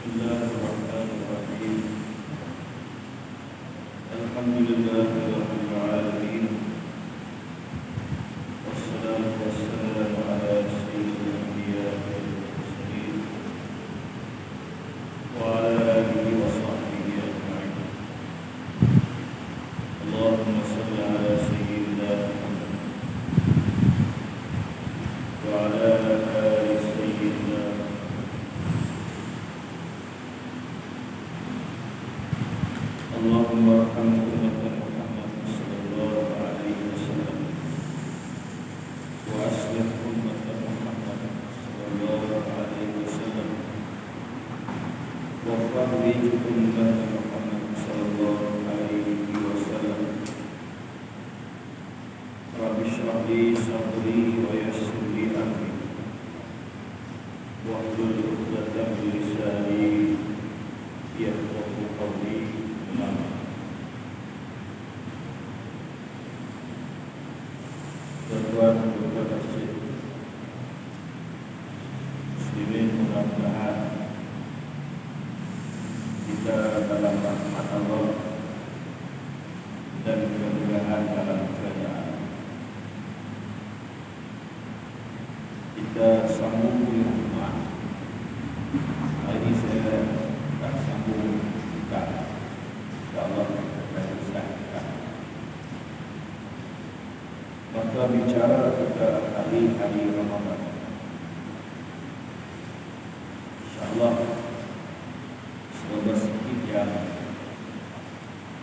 Bismillahirrahmanirrahim. Alhamdulillahirabbil alamin. Wassalatu wassalamu ala sayyidil anbiya'i wal mursalin wa ala alihi wa sahbihi ajma'in. Allahumma shalli ala sayyidina Muhammad wa ala ali sayyidina Allahumma arham ummatan Muhammad sallallahu alaihi wasallam wa aslih ummatan Muhammad sallallahu alaihi wasallam wa farrij ummatan Muhammad sallallahu alaihi wasallam. Rabbi shrah li sadri wa yassir li amri wahlul 'uqdatam min lisani yafqahu qawli. Tuan-tuan dan masjid muslimin, mudah-mudahan kita dalam rahmat Allah dan mudah-mudahan dalam kerajaan kita sambung di rumah. Hari ini saya tak sambung buka. Allah akan usahakan. Maka bicara pada hari-hari Ramadan, InsyaAllah semoga sedikit yang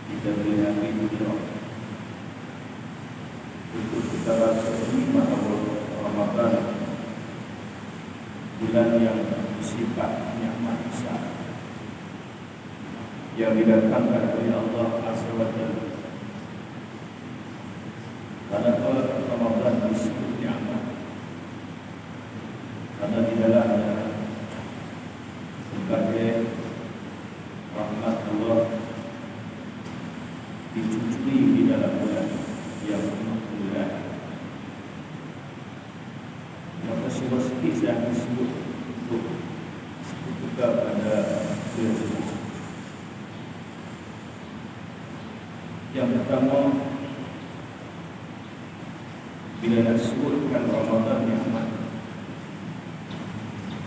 kita beri hari hijrah untuk kita rasai pada Ramadan, bulan yang bersifat nikmat besar yang didatangkan oleh Allah Azza wa Jalla. Karena Ramadan disebut nikmat karena di dalamnya berbagai rahmat Allah dicucuri di dalam bulan yang mulia. Maka sebuah sedikit saya akan sebut untuk buka pada bulan tersebut. Yang pertama, bila nak sebutkan Ramadan nikmat,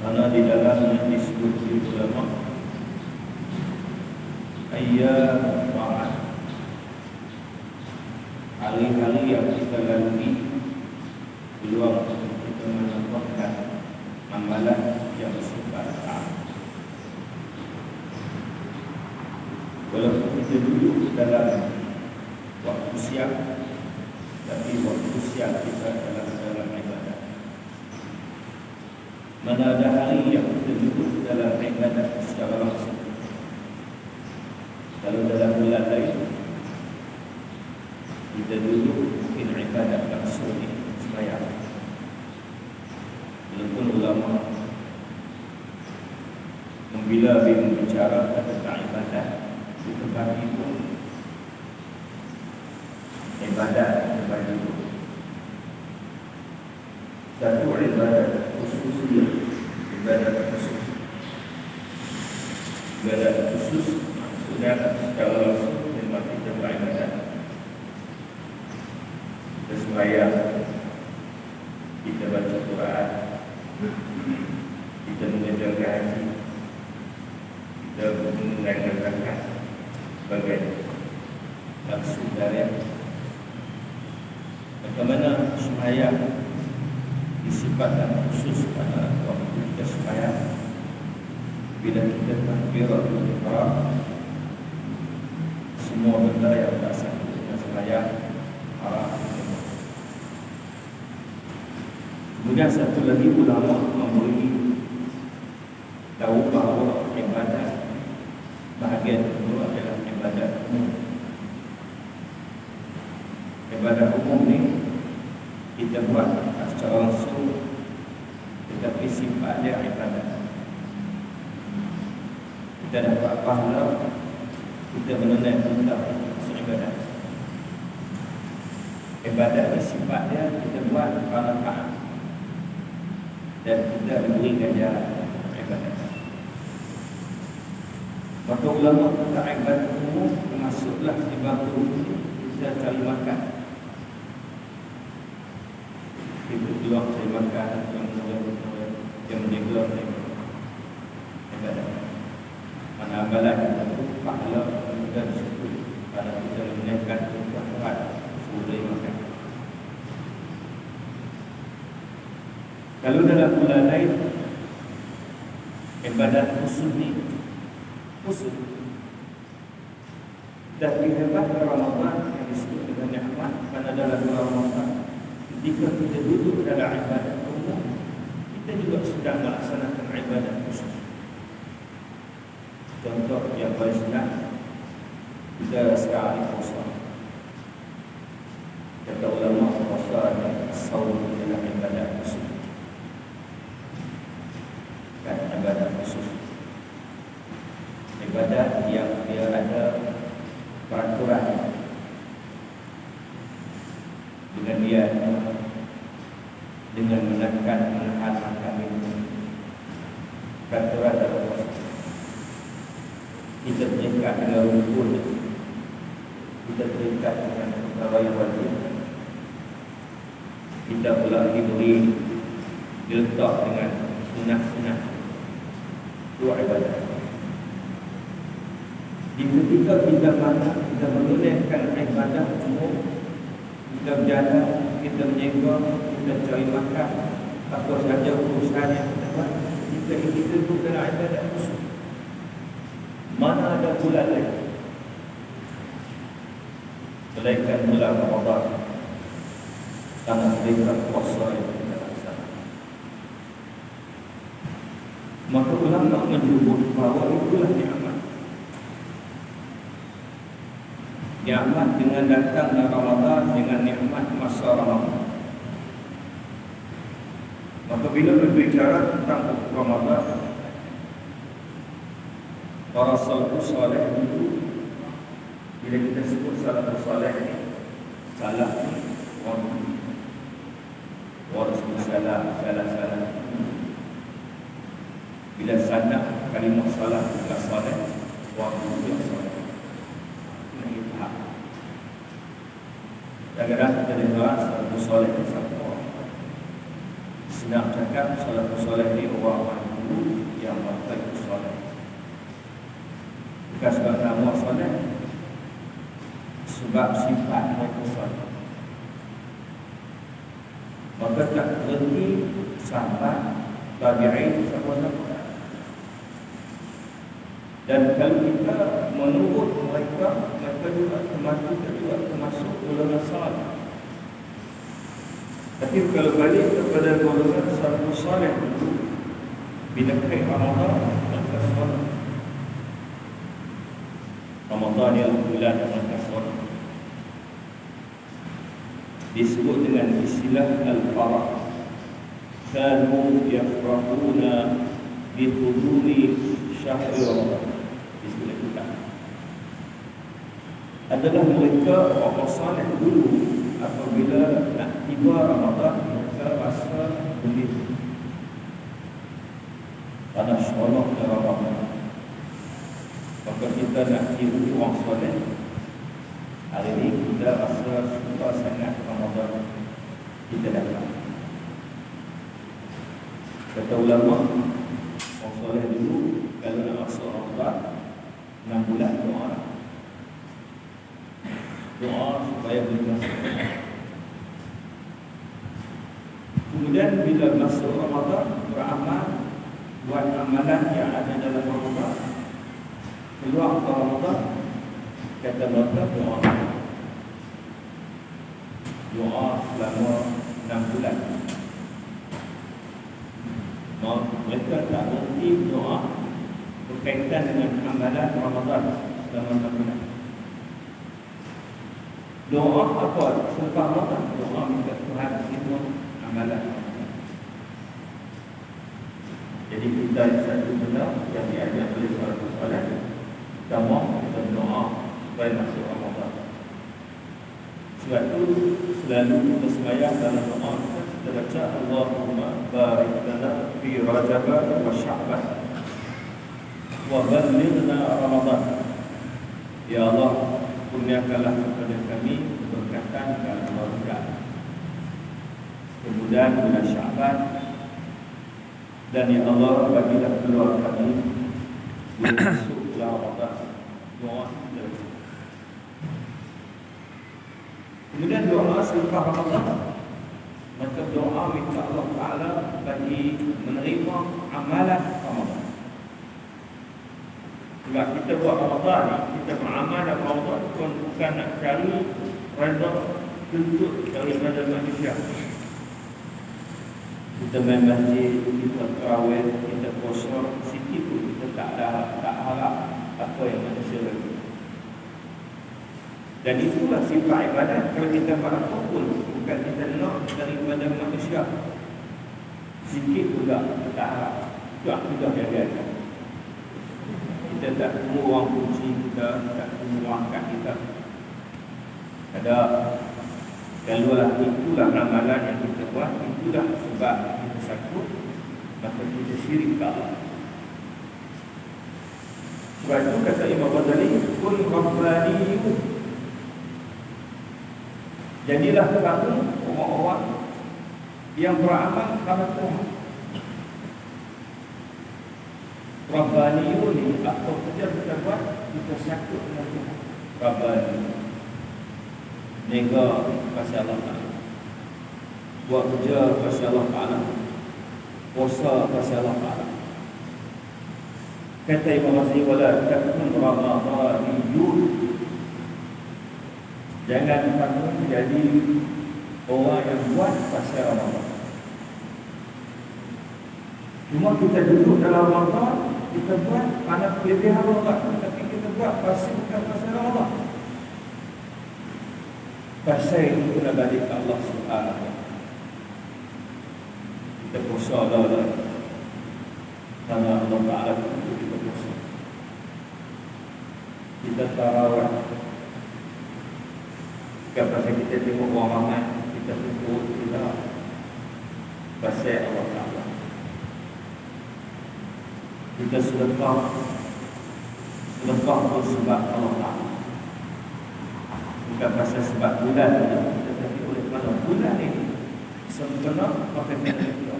karena di dalamnya disebut oleh ulama ayyam ta'at, hari-hari yang kita lalui peluang untuk kita melakukan amalan yang bersifat taat. Walaupun kita duduk dalam waktu siang, tapi waktu siang kita dalam ibadah. Mana ada hari yang kita duduk dalam ibadah secara langsung. Kalau dalam bulan lain kita duduk mungkin ibadah langsung di sembahyang. Walaupun ulama membila bicara tentang ibadah di tempat itu, ibadah itu satu ibadah khusus, ibadah khusus maksudnya secara langsung memang kita beribadah, kita sembahyang, kita baca Quran, kita menjaga haji, kita menunaikan zakat sebagai maksud dari bagaimana sembahyang disifatkan khusus pada waktu kita sembahyang. Bila kita takbiratul ihram, semua benda yang tak sah kita sembahyang haram. Kemudian satu lagi ulama memberi tahu bahawa ibadah bahagian kedua adalah ibadah umum. Ibadah umum ni kita buat secara langsung, tetapi sifatnya ibadah. Kita dapat pahala, kita menunaikan ibadah. Ibadah sifatnya kita buat kerana taat dan kita diberi ganjaran ibadah. Maka ulama kata ibadat umum termasuklah di bangku kita cari makan. Kita keluar cari makan yang menjaga ibadat. Mana amalan itu pahala dan syukur pada kita menaikkan Tuhan sudah makan. Kalau dalam bulan lain ibadat khusus ni khusus dan dihebat Ramadan yang disebut dengan nikmat pada dalam Ramadan. Jika kita duduk dalam ibadat umum, kita juga sedang melaksanakan ibadat khusus. Contoh yang paling senang, kita sekarang puasa. Kata ulama puasa adalah saum dalam ibadat khusus. Kan ibadat khusus, ibadat yang dia ada peraturan dengan dia dengan menekan menahan makan minum. Peraturan dalam puasa kita terikat dengan rukun, kita terikat dengan perkara yang wajib, kita pula diberi diletak dengan sunat-sunat. Itu ibadat. Di ketika kita menunaikan ibadah umum, kita berjalan, kita menjaga, kita cari makan, apa saja urusan yang kita buat, kita itu dalam ibadat khusus. Mana ada bulan lain melainkan bulan Ramadan, tangan mereka puasa yang kita laksanakan. Maka ulama menyebut bahawa itulah nikmat. Nikmat dengan datangnya Ramadan, dengan nikmat masa Ramadan. Maka bila berbicara tentang Ramadan, para salafus saleh dulu, bila kita sebut salafus saleh ni, salah salah. Bila sanad kalimah salah bukan saleh, waktu bukan saleh. Ini faham. Kadang-kadang kita dengar salafus saleh ni siapa? Senang cakap salafus saleh ni orang dulu yang baik saleh. Bukan sebab nama soleh, sebab sifat mereka soleh. Maka tak berhenti sahabat tabi'in siapa-siapa. Dan kalau kita menurut mereka juga termasuk golongan soleh. Tapi kalau balik kepada golongan salafus saleh dulu, bila kait Ramadan maka soleh. Ramadan yang bulan Al-Qasr disebut dengan istilah Al-Farah. Kanu yafrahuna bihuduri syahri Ramadan. Istilah kita adalah mereka orang saleh dulu apabila nak tiba Ramadan mereka rasa gembira pada syarah Ramadan. Maka kita nak tiru orang soleh. Hari ini kita rasa suka sangat Ramadan kita datang. Kata ulama, orang soleh dulu kalau nak masuk Ramadan 6 bulan doa supaya boleh masuk. Kemudian bila masuk Ramadan, beramal, buat amalan yang ada dalam Ramadan. Keluar Ramadan, kata mereka doa selama 6 bulan. Mereka tak berhenti doa berkaitan dengan amalan Ramadan selama 6 bulan. Doa apa? Selepas Ramadan, doa minta Tuhan semua amalan. Jadi kita satu benda yang diajar oleh salafus saleh, kita mau kita berdoa supaya masuk Ramadan. Sebab itu selalu kita sembahyang dalam doa kita baca Allahumma barik lana fi Rajab wa Sya'ban. wa ballighna Ramadan. Ya Allah, kurniakanlah kepada kami keberkatan dan kebahagiaan kemudahan bulan Syaban, dan ya Allah bagilah peluang kami masuk bulan Ramadan. Doa kita. Kemudian doa selepas Ramadan, maka doa minta Allah Ta'ala bagi menerima amalan Ramadan. Sebab kita buat Ramadan ni, kita beramal dalam Ramadan bukan nak cari redha tuntut daripada manusia. Kita main masjid, kita tarawih, kita puasa, sikit pun kita tak harap apa yang manusia bagi. Dan itulah sifat ibadat. Kalau kita buat apa pun bukan kita nak daripada manusia, sikit juga kita harap. Itu akidah yang biasa. Kita tak tunggu orang puji kita, tak tunggu orang kat kita. Ada Kalulah itulah amalan yang kita buat, itulah sebab kita sakut, maka kita syirik ke Allah. Sebab itu kata Imam Ghazali, kun rabbaniyun, jadilah kamu orang-orang yang beramal kepada Tuhan. Rabbaniyun ni apa kerja kita buat, kita sakut dengan Tuhan. Rabbaniyun nega pasal Allah Ta'ala, buat kerja pasal Allah Ta'ala, puasa pasal Allah Ta'ala. Kata Imam Ghazali, wala takun ramadhaniyun, jangan kamu jadi orang yang buat pasal Ramadan. Cuma kita duduk dalam Ramadan, kita buat kerana kelebihan Ramadan, tapi kita buat pasal bukan pasal Ramadan. Pasal itu kena balik ke Allah Subhanahu. Kita puasa dah karena Allah Ta'ala itu kita puasa. Kita tarawih, bukan pasal kita tengok orang ramai, kita tutup, kita pasal Allah Ta'ala. Kita sedekah pun sebab Allah Ta'ala, bukan pasal sebab bulan saja, tetapi oleh kerana bulan ini sempurna, maka kena kita.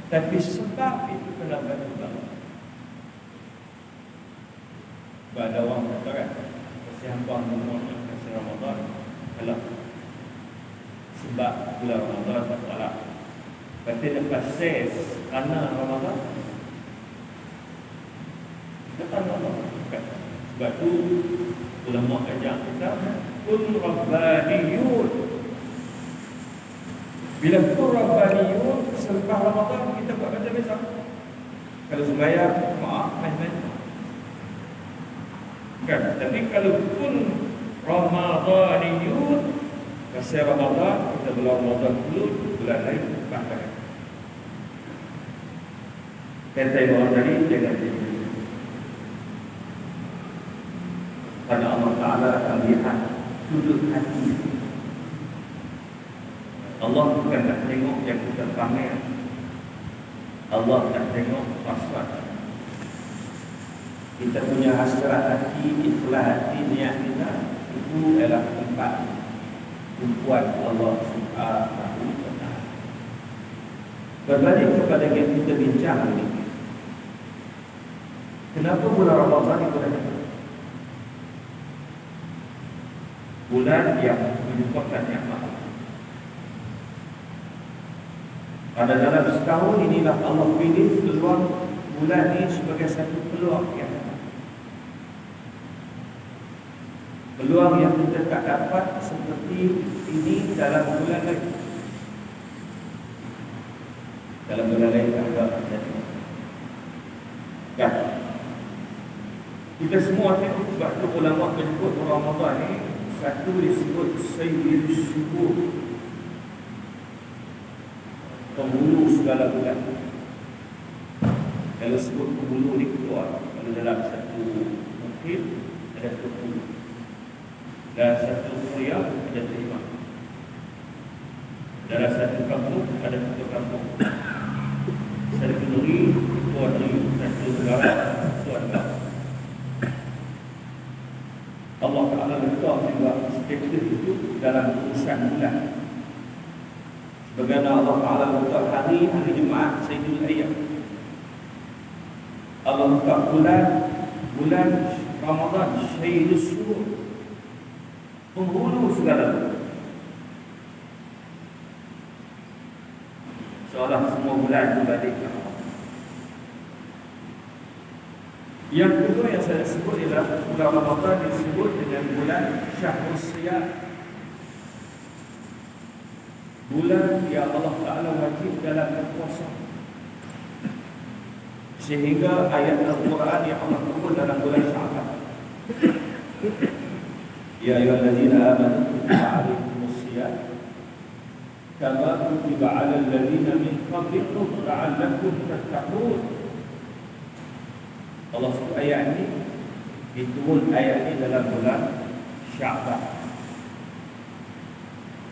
Tapi sebab itu kena bagi Allah. Ada orang kata kan, kasih hambang umurnya, kasih Ramadan, kalau sebab bulan Ramadan tak salah. Kata lepas ses kerana Ramadan, kata Ramadan. Sebab tu ulama ajar kita kun rabbaniyun. Bila kun rabbaniyun, selepas Ramadan kita buat macam biasa. Kalau sembahyang, maaf, main-main. Kan? Tapi kalau kun ramadhaniyun, pasal Ramadan, kita bulan Ramadan dulu, bulan lain bahkan. Kata Imam tadi, jangan jadi. Karena Allah Ta'ala akan lihat sudut hati. Allah bukan nak tengok yang kita pamer, Allah nak tengok hasrat kita punya hasrat hati, ikhlas hati, niat kita. Itu adalah tempat tumpuan Allah Subhanahu wa Ta'ala. Berbalik kepada yang kita bincang ini, kenapa bulan Ramadan itu ada? Bulan yang merupakan nikmat. Pada dalam setahun inilah Allah pilih peluang bulan ini sebagai satu peluang yang ada. Peluang yang kita tak dapat seperti ini dalam bulan lain. Dalam bulan lain tak ada. Kan? Kita semua tengok, sebab tu ulama menyebut Ramadan ni satu disebut Sayyidul Syukur, penghulu segala bulan. Kalau sebut penghulu ni keluar, kalau dalam satu mungkin ada penghulu, dalam satu kriam ada terima, dalam satu kampung ada satu kampung, satu negeri, dua negeri, satu saudara tuan-tuan, Allah Ta'ala letak juga status itu dalam urusan bulan. Sebagaimana Allah Ta'ala letak hari Jumaat Sayyidul Ayyam. Allah letak bulan Ramadan Sayyidul Syuhur, penghulu segala. Seolah semua bulan itu balik ke Allah. Yang kedua yang saya sebut ialah bulan Ramadan disebut dengan bulan Syahrul Siyam, bulan yang Allah Ta'ala wajib dalam berpuasa, sehingga ayat Al-Quran yang Allah turun dalam bulan Sya'ban, ya ayyuhallazina amanu kutiba alaikumus siyam kama kutiba alal ladzina min qablikum la'allakum tattaqun. Allah sebut ayat ini, diturun ayat ini dalam bulan Sya'ban.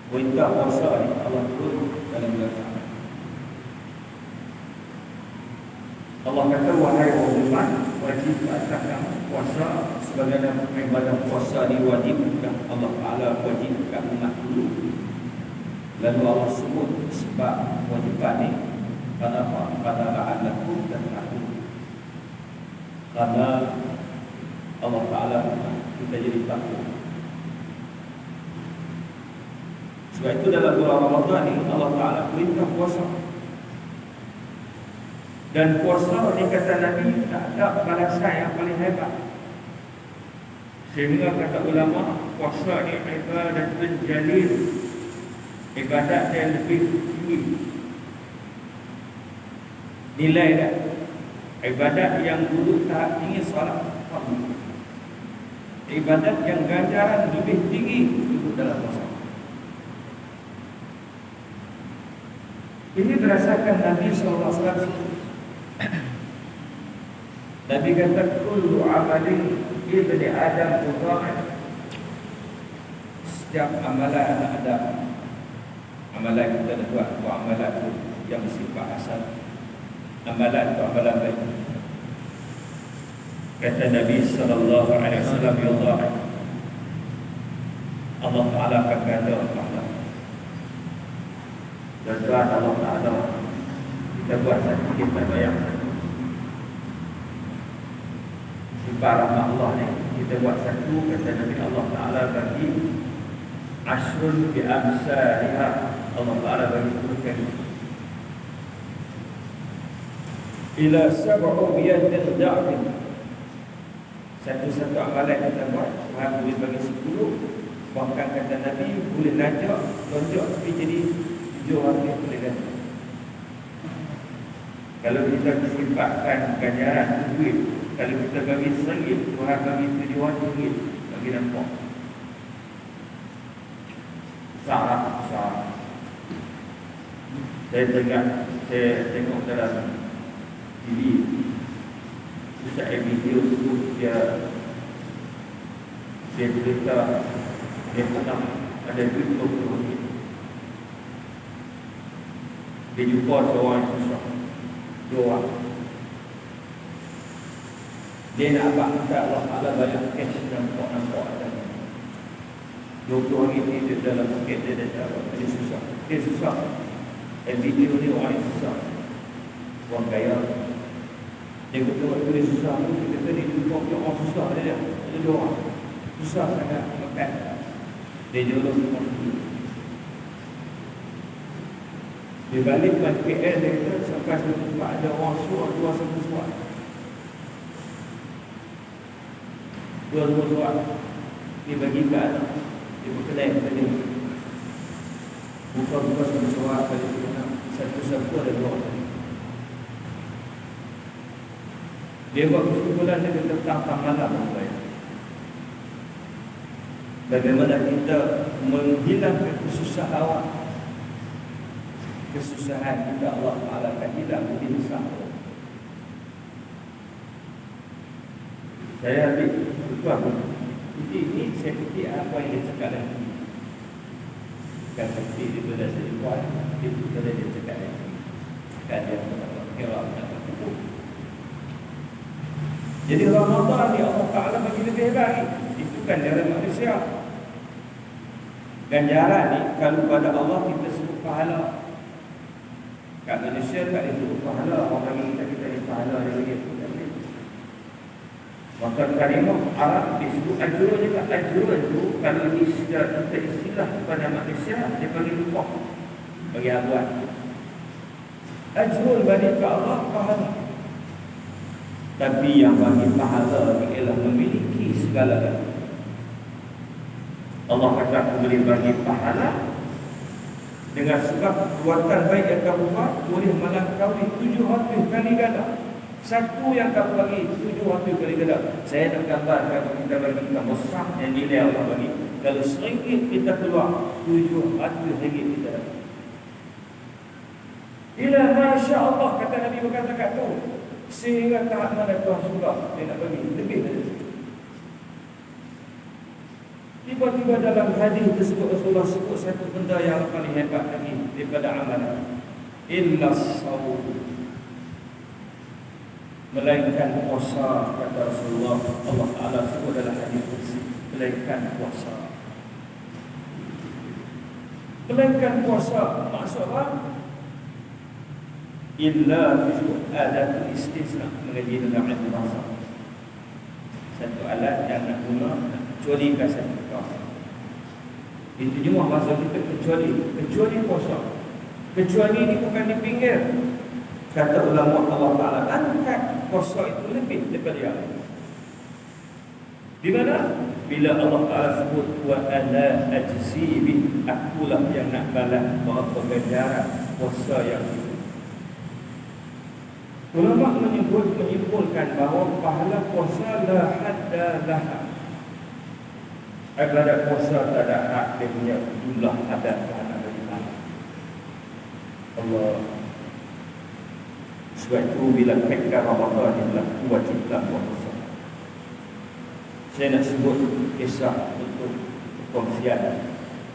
Perintah puasa ini Allah turun dalam bulan Sya'ban. Allah kata, wahai orang beriman, wajib atas kamu puasa sebagaimana ibadah puasa diwajibkan Allah Ta'ala wajibkan umat dulu. Lalu Allah sebut sebab wajiban ini pada la'allakum tattaqun. Karena Allah Ta'ala kita jadi takut. Sebab itu dalam bulan Ramadan ini Allah Ta'ala perintah puasa. Dan puasa ni kata Nabi tak ada balasan yang paling hebat. Sehingga kata ulama, puasa ni ibadat jalil, ibadat yang lebih tinggi nilai dah. Ibadat yang dulu tahap tinggi solat fardu, ibadat yang ganjaran lebih tinggi itu dalam puasa. Ini berdasarkan Nabi SAW. Nabi kata, kullu amalin ibni Adam mudha'af. Setiap amalan anak Adam, amalan kita dah buat amalan itu yang bersifat asal, amalan itu amalan baik. Kata Nabi sallallahu alaihi wasallam, ya Allah Ta'ala akan kata Allah. Dan Tuhan Allah Ta'ala, kita buat satu, kita bayangkan sifat rahmat Allah ni, kita buat satu, kata Nabi Allah Ta'ala bagi asrun bi amsaliha, Allah Ta'ala bagi 10 kali ila sab'u biyadil da'fin. Satu-satu amalan kita buat Tuhan boleh bagi 10. Bahkan kata Nabi boleh najak, lonjak tapi jadi 7 orang yang boleh ganti. Kalau kita sifatkan ganjaran duit, kalau kita bagi RM1, Tuhan bagi RM7 bagi nampak besar. Saya tengok dalam TV Ustaz video tu, dia cerita dia pernah ada duit RM20. Dia jumpa seorang yang susah, 2 orang. Dia nak abang minta Allah Ta'ala banyak cash, nampak ada RM20 ni dalam poket dia, dia susah. Dia susah. Video ni orang yang susah, orang kaya. Dia kata waktu dia susah tu, dia kata dia jumpa orang susah dia. Ada 2 orang susah sangat makan. Dia jual orang dulu. Dia balik ke KL, dia kata sampai satu tempat ada orang suar, 2 satu suar. 2 suar. Dia bagi ke anak. Dia berkelai kepada dia. Buka-buka satu suar kali dia. Satu-satu ada 2 orang. Dia buat kesimpulan dia tentang malam. Bagaimana kita menghilangkan kesusahan awak, kesusahan kita Allah Ta'ala akan hilang di besar. Saya ambil tuan, ini saya fikir apa yang dia cakap lagi. Bukan fikir dia boleh jadi buat, dia boleh dia cakap lagi. Kan dia kira nak berkumpul. Jadi Ramadan ni Allah Ta'ala bagi lebih lagi. Itu ganjaran manusia. Ganjaran ni kalau pada Allah kita sebut pahala. Kat manusia tak disebut pahala. Orang bagi kita ni pahala dia bagi. Maka kalimah Arab disebut ajrun juga. Ajrun tu kalau kita istilah kepada manusia, dia bagi upah, bagi abuan. Ajrun bagi ke Allah pahala. Tapi yang bagi pahala ialah memiliki segala-galanya. Allah kata aku boleh bagi pahala dengan sebab perbuatan baik yang kamu buat boleh melangkaui 700 kali ganda. Satu yang kamu bagi 700 kali ganda. Saya nak gambarkan kita bagi kamu sah yang nilai Allah bagi. Kalau RM1 kita keluar, RM700 kita dapat. Ila Masya Allah, kata Nabi berkata kat tu, sehingga tahap mana Tuhan suka dia nak bagi lebih dari itu. Tiba-tiba dalam hadis tersebut Rasulullah sebut satu benda yang paling hebat lagi daripada amalan. Illa sawm, melainkan puasa, kata Rasulullah. Allah Ta'ala sebut dalam hadis tersebut, melainkan puasa. Melainkan puasa maksud apa? Illa disebut adat istisna, mengaji dalam ilmu bahasa. Satu alat yang nak guna kecualikan satu perkara. Itu cuma bahasa kita kecuali puasa. Kecuali ini bukan di pinggir. Kata ulama Allah Ta'ala, angkat puasa itu lebih daripada yang lain. Di mana? Bila Allah Ta'ala sebut wa ana ajzi bi, akulah yang nak balas berapa ganjaran puasa yang itu. Ulama menyimpulkan bahawa pahala puasa la hadda laha. Ibadat puasa tak ada hak, dia punya jumlah adat pahala bagi pahala. Allah. Sebab itu bila mereka Ramadan adalah wajiblah puasa. Saya nak sebut kisah untuk perkongsian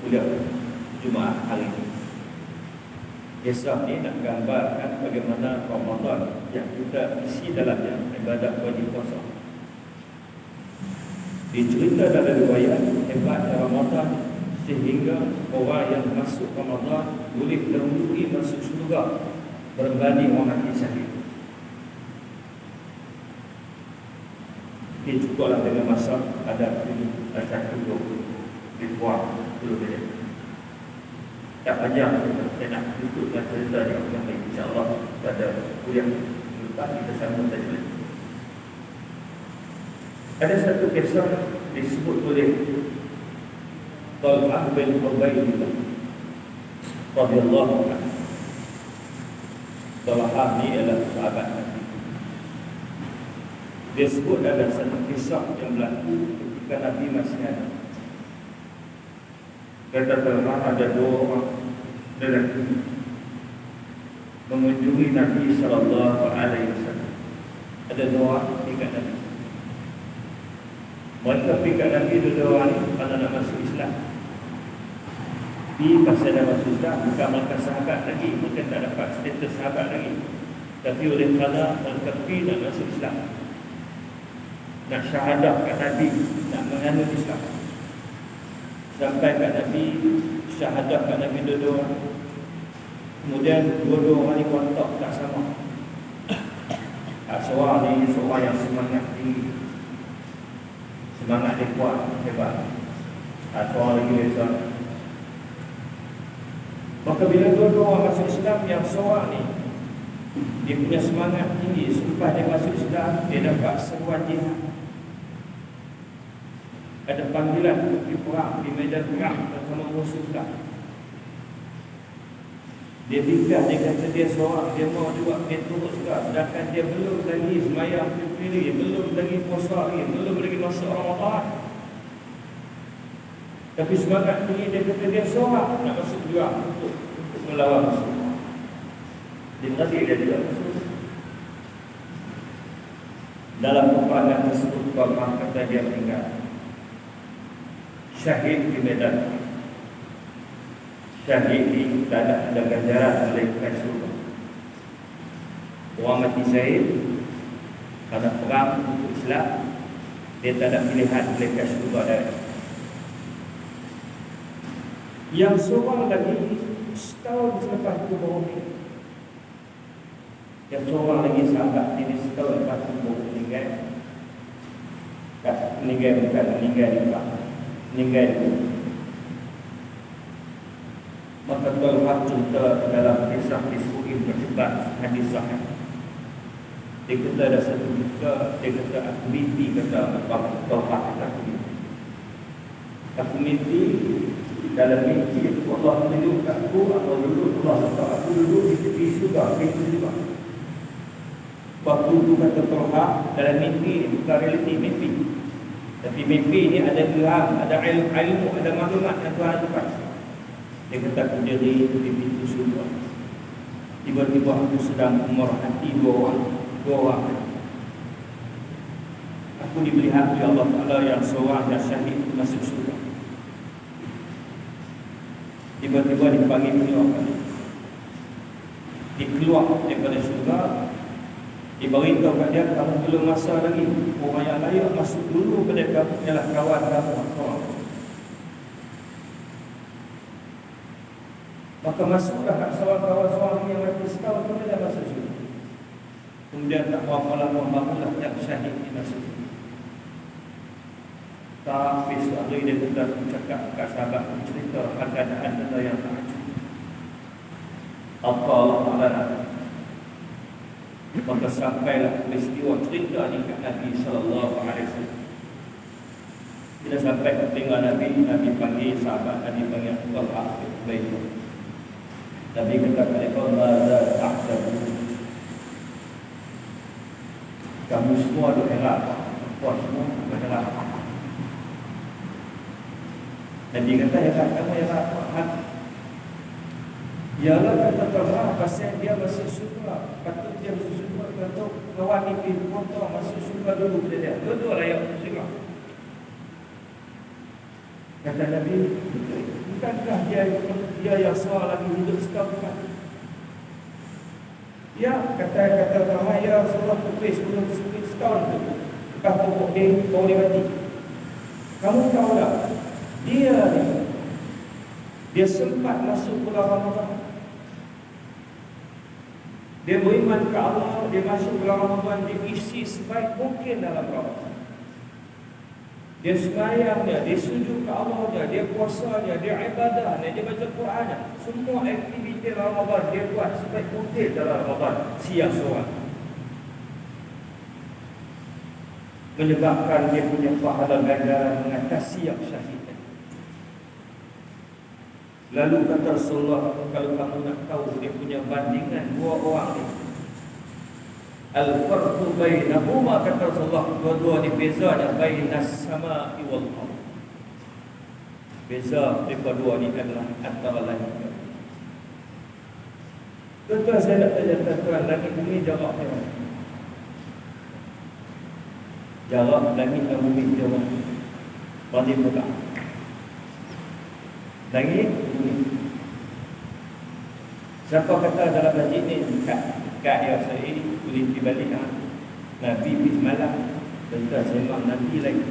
kuliah Jumaat hari ini. Kisah ini nak gambarkan bagaimana Ramadan yang kita isi dalamnya ibadat wajib puasa. Dicerita dalam riwayat hebatnya Ramadan sehingga orang yang masuk Ramadan boleh terunduki masuk syurga berbanding orang mati syahid. Dia cukuplah dengan masa ada 7 dibuat 10 minit. Tak panjang, saya nak tutupkan cerita yang baik, insya-Allah pada kuliah depan kita sambung tadi. Ada satu kisah disebut oleh Talhah bin Ubaidillah radhiyallahu anhu. Talhah ni adalah sahabat Nabi. Dia sebut ada satu kisah yang berlaku ketika Nabi masih ada. Kata Talhah, ada 2 orang lelaki mengunjungi Nabi sallallahu alaihi wasallam. Ada 2 orang dekat Nabi. Mereka pergi kat Nabi 2 orang ni pada nak masuk Islam. Di pasal dah masuk Islam, bukan mereka sahabat lagi, mereka tak dapat status sahabat lagi. Tapi oleh kerana mereka pergi nak masuk Islam, nak syahadah kat Nabi, nak menganut Islam, sampai kat Nabi, syahadah kat Nabi 2 orang. Kemudian 2 orang ni kontak tak sama. Seorang ni seorang yang semangat tinggi, semangat dia kuat, hebat. Seorang lagi biasa. Maka bila 2 orang masuk Islam, yang seorang ni dia punya semangat tinggi, selepas dia masuk Islam, dia dapat seruan jihad. Ada panggilan untuk pergi perang di medan perang bersama musuh Islam. Dia bimbang, dia kata dia seorang, dia mau juga, dia turut juga. Sedangkan dia belum lagi semayang pilih, belum lagi puasa lagi, belum lagi masuk Ramadan. Tapi semangat tinggi, dia kata dia seorang nak masuk juga untuk melawan musuh. Dia berarti dia tidak masuk. Dalam peperangan tersebut, Talhah kata dia meninggal syahid di medan. Syahid ini tak ada ganjaran melainkan syurga. Orang mati syahid Karena perang untuk Islam, dia tak ada pilihan mereka syurga dari. Yang seorang lagi setahun selepas itu baru meninggal. Yang seorang lagi sahabat ini setahun lepas itu baru meninggal. Meninggal bukan meninggal di perang, meninggal di perang. Maka Talha cerita dalam kisah-kisah yang tersebar hadis sahih. Dia kata ada satu ketika, dia kata aku mimpi, kata Talha kata aku mimpi, dalam mimpi Allah menunjukkan aku duduk, Allah kata aku duduk di tepi syurga, pintu syurga. Waktu itu kata Talha, dalam mimpi, bukan realiti mimpi, tapi mimpi ini ada ilham, ada ilmu, ada maklumat yang Tuhan aturkan. Dia kata aku jadi di pintu syurga. Tiba-tiba aku sedang memerhati dua orang. Aku diberi hak oleh Allah Ta'ala yang seorang dan syahid masuk syurga. Tiba-tiba dipanggil keluar. Dikeluar daripada syurga. Diberitahu kat dia, kamu belum masa lagi. Orang yang layak masuk dulu pada kamu ialah kawan kamu seorang. Maka masuklah kat kawan-kawan seorang yang mati setahun kemudian masuk syurga. Kemudian tak berapa lama bangunlah yang syahid di masuk syurga. Tapi suatu dia kata cakap kat sahabat cerita keadaan ada yang tak acuh. Apa Allah Ta'ala. Maka sampailah peristiwa cerita ni kat Nabi SAW. Bila sampai ke telinga Nabi panggil sahabat, Nabi panggil Talha bin Ubaidillah. Nabi kata kepada mereka, "Mada ta'tabu?" Kamu semua ada heran, puas semua berheran. Nabi kata, heran kamu heran apa? Ialah kata Talha, pasal dia masuk syurga. Patut dia masuk syurga. Kata kawan ni pergi kota masuk syurga dulu pada dia. Dua-dua layak masuk syurga. Kata Nabi, bukankah dia yang seorang lagi hidup setahun? Ya, kata Talha, ya Rasulullah, tupis setahun tu. Lepas tu baru dia mati. Kamu tahu tak, dia sempat masuk bulan Ramadan. Dia beriman ke Allah, dia masuk bulan Ramadan, dia isi sebaik mungkin dalam Ramadan. Dia sembahyang dia sujud ke Allah dia puasa dia ibadah dia baca Quran semua aktiviti Ramadan dia buat sebaik mungkin dalam Ramadan siang seorang. Menyebabkan dia punya pahala ganjaran mengatasi yang syahid. Lalu kata Rasulullah, kalau kamu nak tahu dia punya bandingan dua orang ni, al-farqu bainahuma, kata Rasulullah, dua-dua ni bezanya bainas sama'i wal ardh. Beza mereka dua ni adalah antara langit dan bumi. Tuan-tuan, saya nak tanya tuan-tuan, langit bumi jaraknya mana? Jarak langit dan bumi jarak banding belakang. Langit bumi. Siapa kata dalam masjid ni dekat yang saya ini boleh pergi balik Nabi pergi semalam, tentang sembang Nabi lagi.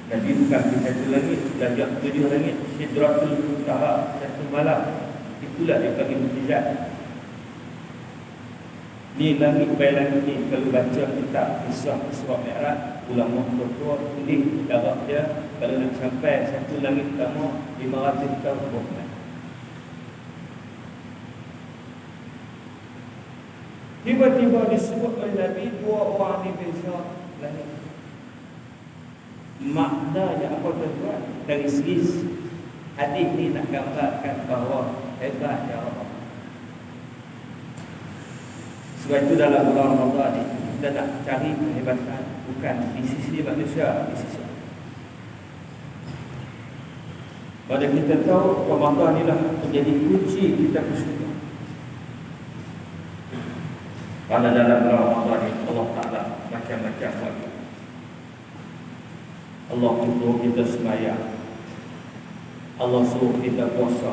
Nabi bukan di satu langit, darjah 7 langit, Sidratul Muntaha, satu malam. Itulah dia panggil mukjizat. Ni langit baik langit ni, kalau baca kitab kisah Isra Mi'raj, ulama tua tulis darah dia, kalau nak sampai satu langit pertama 500 tahun berbulan. Tiba-tiba disebut oleh Nabi dua orang ni beza langit. Maknanya apa tuan-tuan? Dari segi hadis ni nak gambarkan bahawa hebatnya Allah. Sebab itu dalam bulan Ramadan ni kita nak cari kehebatan bukan di sisi manusia, di sisi Allah. Pada kita tahu Ramadan ni lah menjadi kunci kita ke syurga. Pada dalam bulan Ramadan ni Allah Ta'ala macam-macam lagi. Allah suruh kita sembahyang, Allah suruh kita puasa,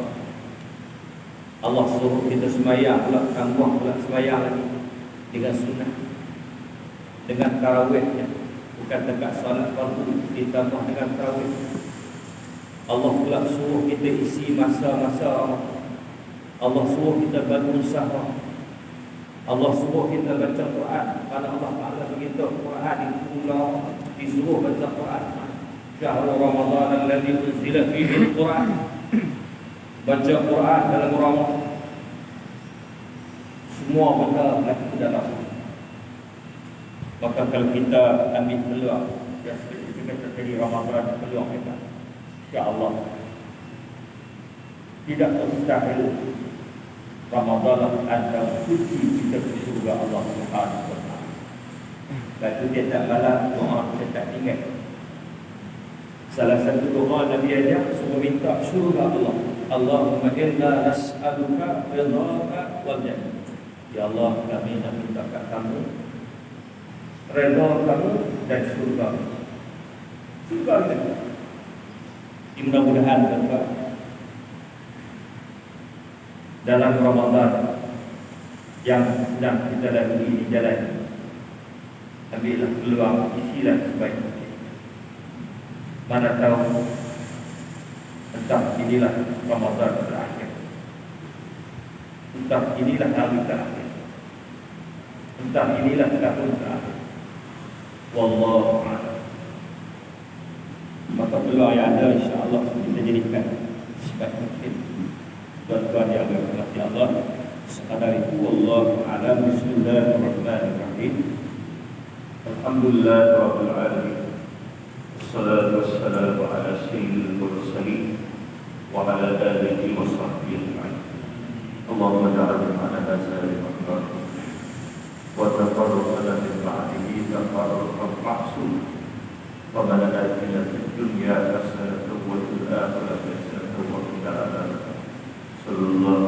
Allah suruh kita sembahyang pula, tambah pula sembahyang lagi dengan sunnah. dengan tarawihnya, bukan dekat solat fardu ditambah dengan tarawih. Allah pula suruh kita isi masa-masa. Allah suruh kita berusaha. Allah suruh kita baca Quran. Pada Allah Ta'ala begitu Quran ditulah disuruh baca Quran. Syahrul Ramadan alladzi unzila fihi al-Quran. Baca Quran dalam Ramadan. Semua benda berlaku dalam. Maka kalau kita ambil peluang, ya seperti kita jadi Ramadan peluang kita. Ya Allah, tidak mustahil Ramadan ada kunci kita ke surga Allah Subhanahu wa taala. Lalu dia tak malam doa kita tak ingat. Salah satu doa Nabi ajar suruh minta surga Allah. Allahumma inna nas'aluka ridhaka wal jannah. Ya Allah, kami nak minta kat kamu redha kamu dan surga. Surga kita. Mudah-mudahan tuan-tuan dalam Ramadan yang sedang kita lalui di jalan, ambillah peluang, isilah sebaik mungkin. Mana tahu entah inilah Ramadan terakhir, entah inilah hari terakhir, entah inilah tahun terakhir. Wallahu a'lam. Maka peluang yang ada insya-Allah kita jadikan sebaik mungkin. Tuan-tuan yang dirahmati Allah, sekadar itu wallahu a'lam. Bismillahirrahmanirrahim. Alhamdulillahirabbil alamin. Wassalatu wassalamu ala sayyidil mursalin wa ala alihi wa sahbihi ajma'in. Allahumma ja'al ma'ana hadza al-maqam wa taqarrab min ba'dihi taqarrub ma'sum. ربنا آتنا في الدنيا حسنة وفي الآخرة حسنة وقنا عذاب النار. صلى الله